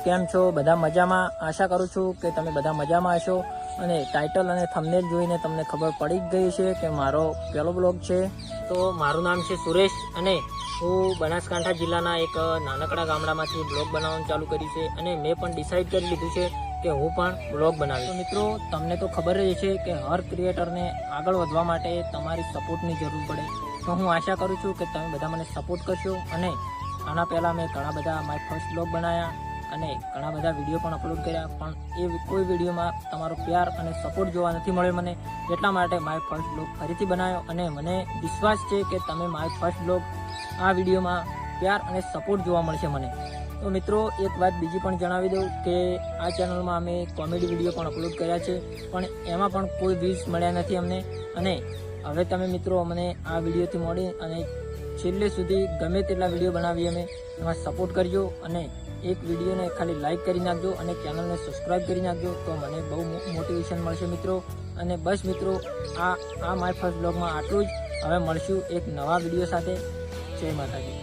કેમ છો? બધા મજામાં? આશા કરું છું કે તમે બધા મજામાં હશો અને ટાઇટલ અને થંબનેલ જોઈને તમને ખબર પડી જ ગઈ છે કે મારો પહેલો બ્લોગ છે. તો મારું નામ છે સુરેશ અને હું બનાસકાંઠા જિલ્લાના એક નાનકડા ગામડામાંથી બ્લોગ બનાવવાનું ચાલુ કર્યું છે અને મેં પણ ડિસાઇડ કરી લીધું છે કે હું પણ બ્લોગ બનાવીશ. તો મિત્રો, તમને તો ખબર જ છે કે હર ક્રિએટરને આગળ વધવા માટે તમારી સપોર્ટની જરૂર પડે. તો હું આશા કરું છું કે તમે બધા મને સપોર્ટ કરશો. અને આના પહેલાં મેં ઘણા બધા માય ફર્સ્ટ બ્લોગ બનાવ્યા અને ઘણા બધા વિડીયો પણ અપલોડ કર્યા, પણ એ કોઈ વિડીયોમાં તમારો પ્યાર અને સપોર્ટ જોવા નથી મળ્યો મને. એટલા માટે માય ફર્સ્ટ બ્લોગ ફરીથી બનાવ્યો અને મને વિશ્વાસ છે કે તમે માય ફર્સ્ટ બ્લોગ આ વિડીયોમાં પ્યાર અને સપોર્ટ જોવા મળશે મને. તો મિત્રો, એક વાત બીજી પણ જણાવી દઉં કે આ ચેનલમાં અમે કોમેડી વિડીયો પણ અપલોડ કર્યા છે, પણ એમાં પણ કોઈ વ્યૂઝ મળ્યા નથી અમને. અને હવે તમે મિત્રો અમને આ વિડીયોથી મળી અને છેલ્લે સુધી ગમે તેટલા વિડીયો બનાવીએ અમે એમાં સપોર્ટ કરજો અને એક વિડીયોને ખાલી લાઇક કરી નાખજો અને ચેનલને સબસ્ક્રાઈબ કરી નાખજો, તો મને બહુ મોટિવેશન મળશે મિત્રો. અને બસ મિત્રો, આ માય ફર્સ્ટ બ્લોગમાં આટલું જ. હવે મળશું એક નવા વિડીયો સાથે. જય માતાજી.